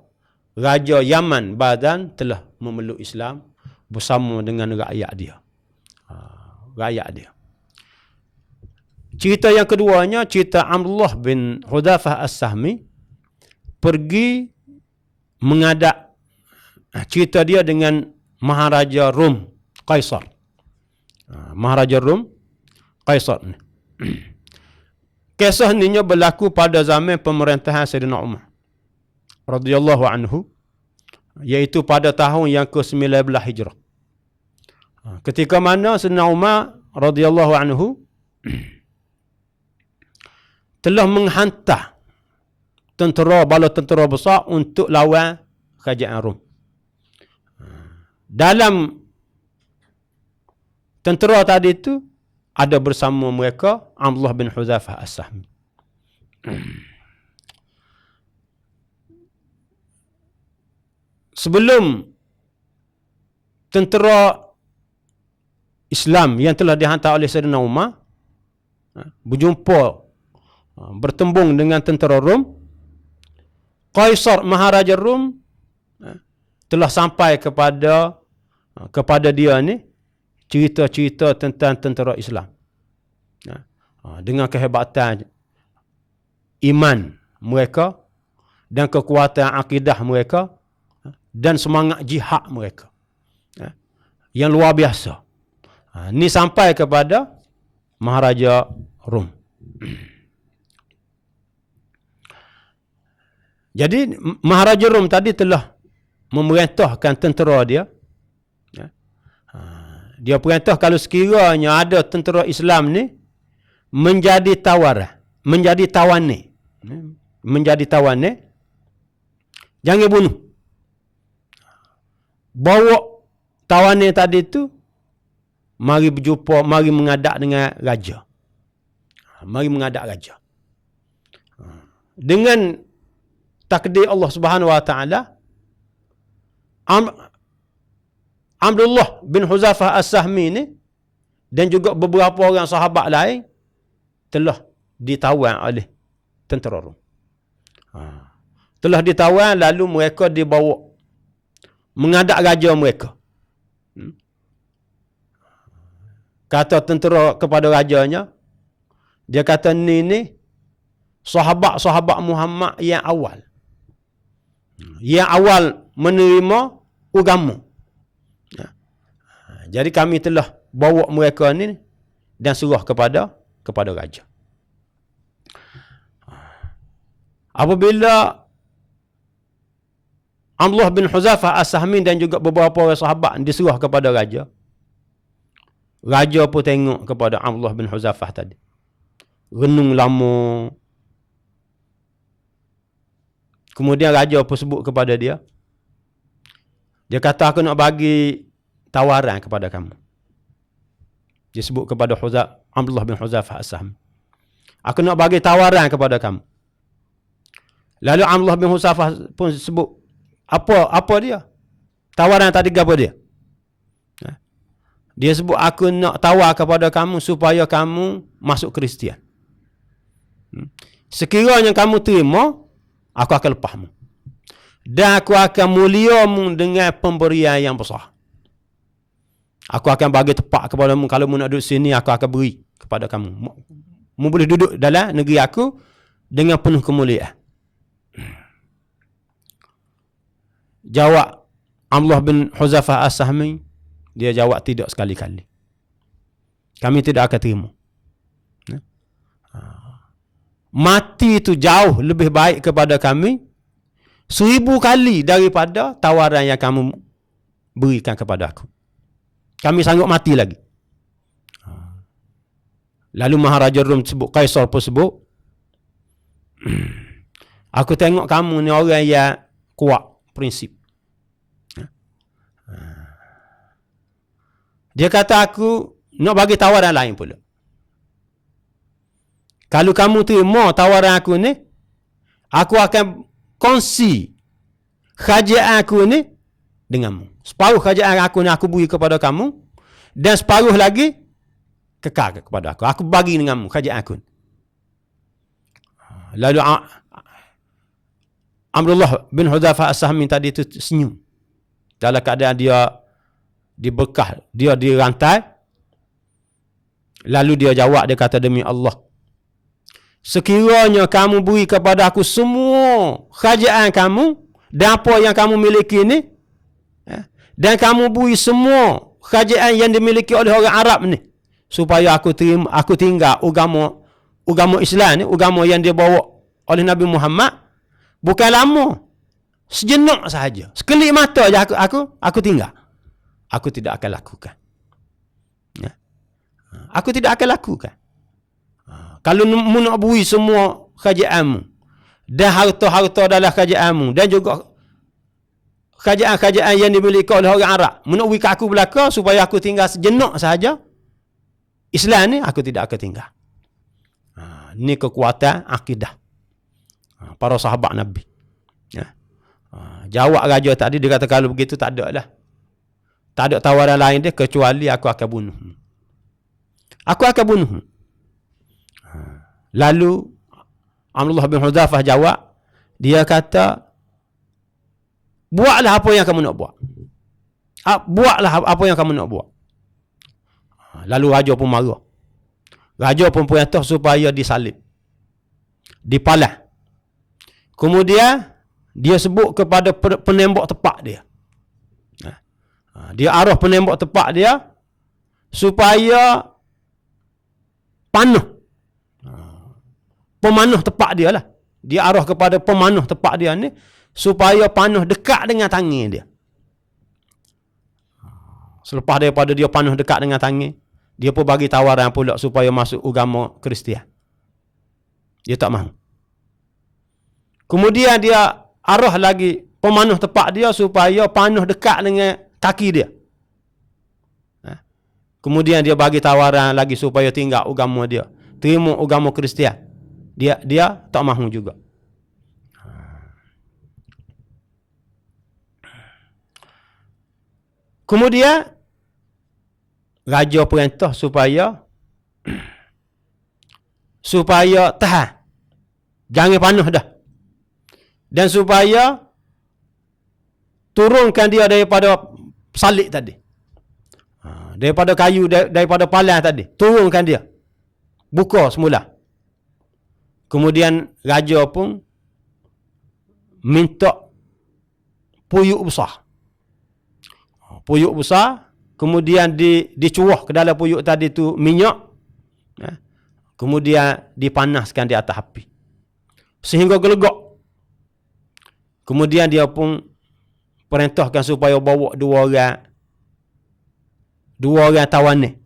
Raja Yaman Badan telah memeluk Islam bersama dengan rakyat dia. Cerita yang keduanya, cerita Abdullah bin Hudhafah As-Sahmi pergi menghadap, cerita dia dengan Maharaja Rum Kaisar. Maharaja Rum Kaisar ni. Kisah ni berlaku pada zaman pemerintahan Sayyidina Umar radhiyallahu anhu, iaitu pada tahun yang ke-19 Hijrah. Ketika mana Sayyidina Umar radhiyallahu anhu telah menghantar bala tentera besar untuk lawan kerajaan Rom. Dalam tentera tadi itu ada bersama mereka Abdullah bin Hudhafah As-Sahmi. Sebelum tentera Islam yang telah dihantar oleh Sayyidina Umar bertembung dengan tentera Rom, Kaisar Maharaja Rom telah sampai kepada dia ni cerita-cerita tentang tentera Islam, dengan kehebatan iman mereka dan kekuatan akidah mereka dan semangat jihad mereka yang luar biasa. Ni sampai kepada Maharaja Rom. Jadi Maharaja Rom tadi telah memerintahkan tentera dia. Dia perintah kalau sekiranya ada tentera Islam ni menjadi tawanan, jangan bunuh. Bawa tawanan tadi tu mari berjumpa, mari menghadap dengan raja. Dengan takdir Allah Subhanahu wa taala, Abdullah bin Hudhafah As-Sahmi ni dan juga beberapa orang sahabat lain telah ditawan oleh tentera Rom. Telah ditawan, lalu mereka dibawa menghadap raja mereka. Kata tentera kepada rajanya, dia kata, ni sahabat-sahabat Muhammad yang awal menerima agama. Jadi kami telah bawa mereka ni dan suruh kepada raja. Apabila Abdullah bin Hudhafah As-Sahmi dan juga beberapa orang sahabat disuruh kepada raja, raja pun tengok kepada Abdullah bin Hudhafah tadi, renung lama. Kemudian raja pun sebut kepada dia, dia kata, aku nak bagi tawaran kepada kamu. Dia sebut kepada Abdullah bin Hudhafah As-Sahmi, aku nak bagi tawaran kepada kamu. Lalu Abdullah bin Hudhafah pun sebut, apa dia? Tawaran tadi apa dia? Dia sebut, aku nak tawar kepada kamu supaya kamu masuk Kristian. Sekiranya kamu terima, aku akan lepasmu. Dan aku akan muliamu dengan pemberian yang besar. Aku akan bagi tempat kepadamu. Kalau mu nak duduk sini, aku akan beri kepada kamu. Mu boleh duduk dalam negeri aku dengan penuh kemuliaan. Jawab Abdullah bin Huzaifah As-Sahmi, dia jawab tidak sekali-kali. Kami tidak akan terima. Mati itu jauh lebih baik kepada kami 1000 kali daripada tawaran yang kamu berikan kepada aku. Kami sanggup mati lagi. Lalu Maharaja Rum sebut, Kaisar pun sebut, aku tengok kamu ni orang yang kuat prinsip. Dia kata, aku nak bagi tawaran lain pula. Kalau kamu terima tawaran aku ni, aku akan kongsi kerajaan aku ni denganmu. Separuh kerajaan aku ni aku beri kepada kamu, dan separuh lagi kekal kepada aku. Aku bagi denganmu kerajaan aku. Lalu Abdullah bin Huzaifah As-Sahmi tadi itu senyum. Dalam keadaan dia dibekah, dia dirantai. Lalu dia jawab, dia kata, demi Allah, sekiranya kamu beri kepada aku semua kerajaan kamu dan apa yang kamu miliki ni, dan kamu beri semua kerajaan yang dimiliki oleh orang Arab ni, supaya aku tinggal agama Islam ni, agama yang dia bawa oleh Nabi Muhammad, bukan lama, sejenak sahaja, sekelip mata je aku tinggal. Aku tidak akan lakukan. Aku tidak akan lakukan. Kalau mu nak beri semua kerajaanmu dan harta-harta dalam kerajaanmu dan juga kerajaan-kerajaan yang dimiliki oleh orang Arab, mu nak beri ke aku belaka supaya aku tinggal sejenak sahaja Islam ni, aku tidak akan tinggal. Ni kekuatan akidah para sahabat Nabi. Jawab raja tadi, dia kata, kalau begitu tak ada lah. Tak ada tawaran lain dia kecuali aku akan bunuhmu. Aku akan bunuhmu. Lalu Abdullah bin Huzaifah jawab, dia kata, buatlah apa yang kamu nak buat. Buatlah apa yang kamu nak buat. Lalu raja pun marah. Raja pun perintah supaya disalib, dipalas. Kemudian dia sebut kepada penembak tepak dia. Dia arah penembak tepak dia supaya panah. Pemanah tepak dia lah. Dia arah kepada pemanah tepak dia ni supaya panah dekat dengan tangan dia. Selepas daripada dia panah dekat dengan tangan, dia pun bagi tawaran pula supaya masuk agama Kristian. Dia tak mahu. Kemudian dia arah lagi pemanah tepak dia supaya panah dekat dengan kaki dia. Kemudian dia bagi tawaran lagi supaya tinggal agama dia, terima agama Kristian. Dia tak mahu juga. Kemudian raja perintah supaya tahan, jangan panah dah, dan supaya turunkan dia daripada salib tadi, daripada kayu, daripada palang tadi, turunkan dia, buka semula. Kemudian raja pun minta puyuk besar. Puyuk besar, kemudian dicuah ke dalam puyuk tadi tu minyak, kemudian dipanaskan di atas api sehingga gelegak. Kemudian dia pun perintahkan supaya bawa dua orang tawanan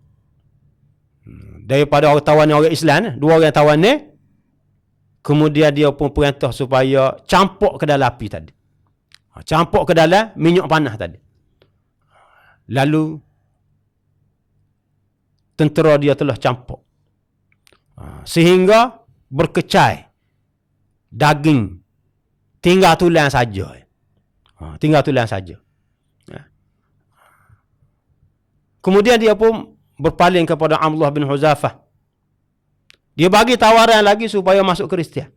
daripada orang tawanan orang Islam, dua orang tawanan. Kemudian dia pun perintah supaya campur ke dalam api tadi, campur ke dalam minyak panas tadi. Lalu tentera dia telah campur sehingga berkecai daging, tinggal tulang saja. Tinggal tulang saja. Kemudian dia pun berpaling kepada Abdullah bin Huzafah. Dia bagi tawaran lagi supaya masuk Kristian.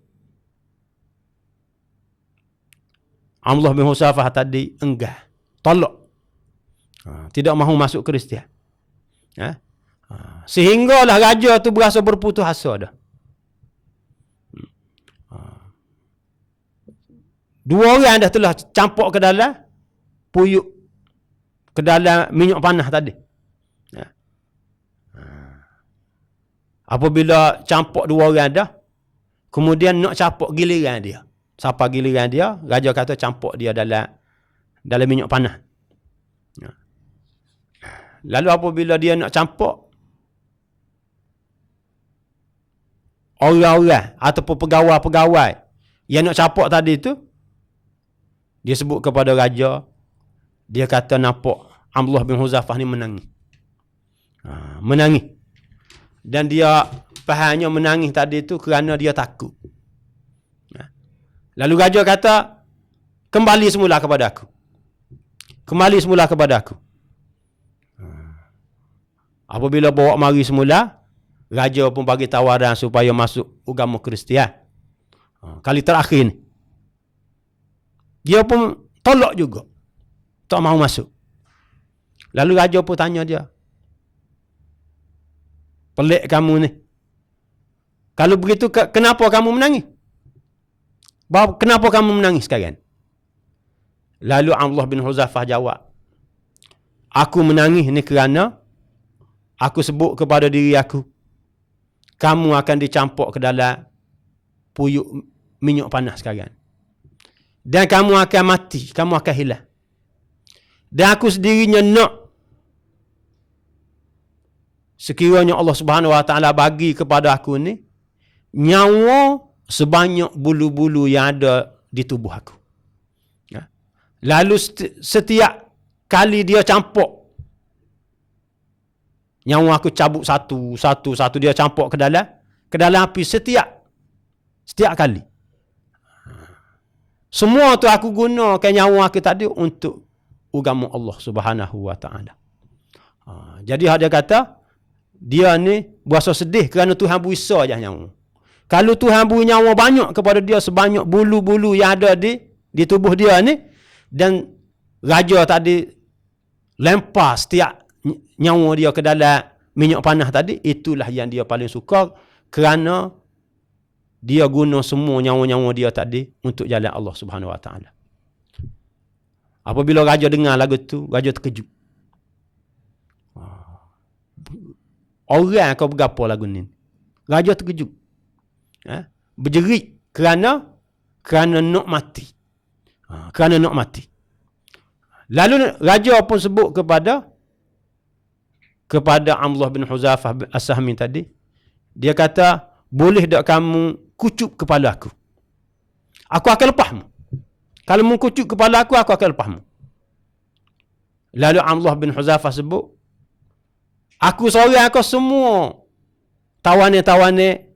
Abdullah bin Huzafah tadi enggah, tolak. Tidak mahu masuk Kristian. Sehinggalah raja tu berasa berputus asa dah. Dua orang dah telah campur ke dalam puyuk, ke dalam minyak panas tadi. Apabila campur dua orang dah, kemudian nak campur giliran dia. Siapa giliran dia, raja kata campur dia dalam minyak panas. Lalu apabila dia nak campur, orang-orang ataupun pegawai-pegawai yang nak campur tadi tu, dia sebut kepada raja, dia kata nampak Abdullah bin Huzafah ni menangis. Menangis. Dan dia fahamnya menangis tadi tu kerana dia takut. Lalu raja kata, kembali semula kepada aku. Kembali semula kepada aku. Apabila bawa mari semula, raja pun bagi tawaran supaya masuk agama Kristian. Kali terakhir ni. Dia pun tolak juga. Tak mahu masuk. Lalu raja pun tanya dia, pelik kamu ni. Kalau begitu, kenapa kamu menangis? Kenapa kamu menangis sekarang? Lalu Abdullah bin Huzafah jawab, aku menangis ni kerana aku sebut kepada diri aku, kamu akan dicampur ke dalam puyuk minyak panas sekarang. Dan kamu akan mati, kamu akan hilang. Dan aku sendirinya nak, sekiranya Allah Subhanahu Wa Taala bagi kepada aku ni nyawa sebanyak bulu-bulu yang ada di tubuh aku. Lalu setiap kali dia campur, nyawa aku cabut satu dia campur ke dalam api setiap kali. Semua tu aku gunakan nyawa aku tadi untuk agama Allah Subhanahu Wa Taala. Jadi dia kata, dia ni berasa sedih kerana Tuhan beri saja nyawa. Kalau Tuhan beri nyawa banyak kepada dia sebanyak bulu-bulu yang ada di tubuh dia ni, dan raja tadi lempar setiap nyawa dia ke dalam minyak panas tadi, itulah yang dia paling suka kerana dia guna semua nyawa-nyawa dia tadi untuk jalan Allah Subhanahu Wa Taala. Apabila raja dengar lagu tu, raja terkejut. Orang kau berapa lagu ni? Raja terkejut. Berjerit kerana nak mati. Kerana nak mati. Lalu raja pun sebut kepada Abdullah bin Huzafah As-Sahmi tadi, dia kata, boleh tak kamu kucup kepala aku? Aku akan lepasmu. Kalau mu kucup kepala aku akan lepasmu. Lalu Abdullah bin Huzafah sebut, aku seorang aku semua tawanan-tawanan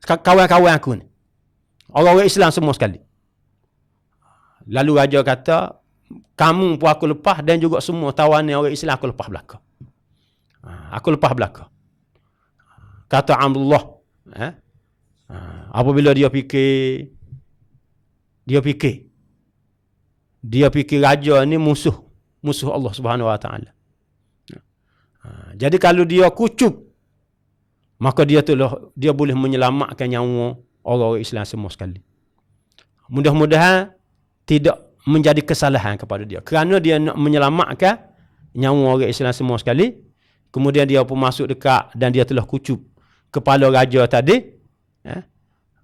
kawan-kawan aku ni, orang-orang Islam semua sekali. Lalu raja kata, kamu pun aku lepas, dan juga semua tawanan orang Islam aku lepas belaka. Aku lepas belaka. Kata Abdullah, apabila dia fikir raja ni musuh Allah Subhanahu Wa Taala. Jadi kalau dia kucup, maka dia boleh menyelamatkan nyawa orang-orang Islam semua sekali. Mudah-mudahan tidak menjadi kesalahan kepada dia, kerana dia nak menyelamatkan nyawa orang Islam semua sekali. Kemudian dia pun masuk dekat dan dia telah kucup kepala raja tadi.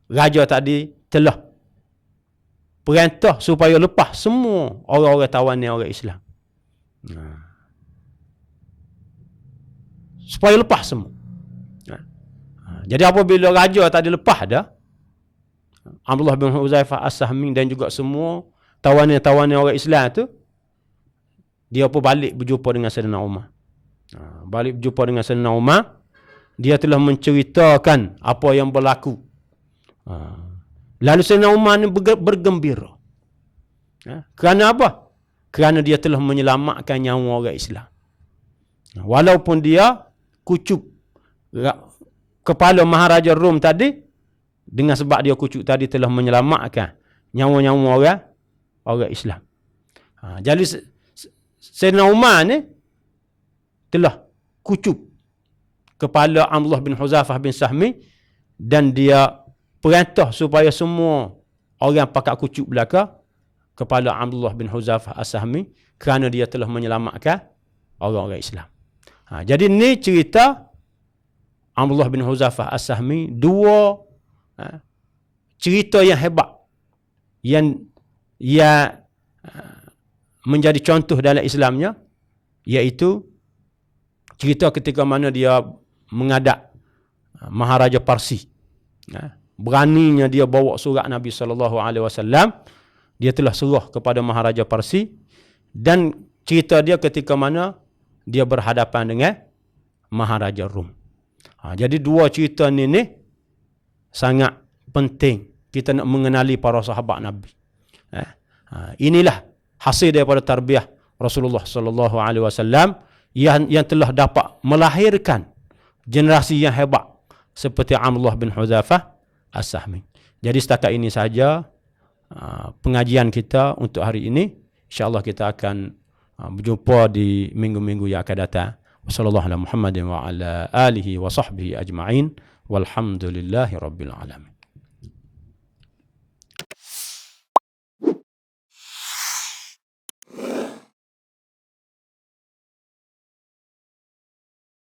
Raja tadi telah perintah supaya lepas semua orang-orang tawanan orang Islam. Supaya lepas semua. Jadi apabila raja tadi lepas dah, Abdullah bin Huzafah As-Sahmi dan juga semua tawanan-tawanan orang Islam tu, dia pun balik berjumpa dengan Sayyidina Umar. Balik berjumpa dengan Sayyidina Umar, dia telah menceritakan apa yang berlaku. Lalu Sayyidina Umar ni bergembira. Kerana apa? Kerana dia telah menyelamatkan nyawa orang Islam. Walaupun dia kucup kepala Maharaja Rom tadi, dengan sebab dia kucup tadi telah menyelamatkan nyawa-nyawa orang Islam. Jadi Sayyidina Umar ni telah kucup kepala Abdullah bin Huzafah bin Sahmi, dan dia perintah supaya semua orang pakat kucup belaka kepala Abdullah bin Huzafah As-Sahmi, kerana dia telah menyelamatkan orang-orang Islam. Jadi ni cerita Abdullah bin Huzafah As-Sahmi, dua cerita yang hebat yang menjadi contoh dalam Islamnya, iaitu cerita ketika mana dia menghadap Maharaja Parsi. Beraninya dia bawa surat Nabi SAW, dia telah serah kepada Maharaja Parsi, dan cerita dia ketika mana dia berhadapan dengan Maharaja Rom. Jadi dua cerita ni sangat penting kita nak mengenali para sahabat Nabi. Inilah hasil daripada tarbiyah Rasulullah SAW yang telah dapat melahirkan generasi yang hebat seperti Abdullah bin Huzafah As-Sahmi. Jadi setakat ini sahaja pengajian kita untuk hari ini. InsyaAllah kita akan berjumpa di minggu-minggu yang akan datang. Wassallallahu ala Muhammadin wa ala alihi wa sahbihi ajma'in. Walhamdulillahi rabbil alamin.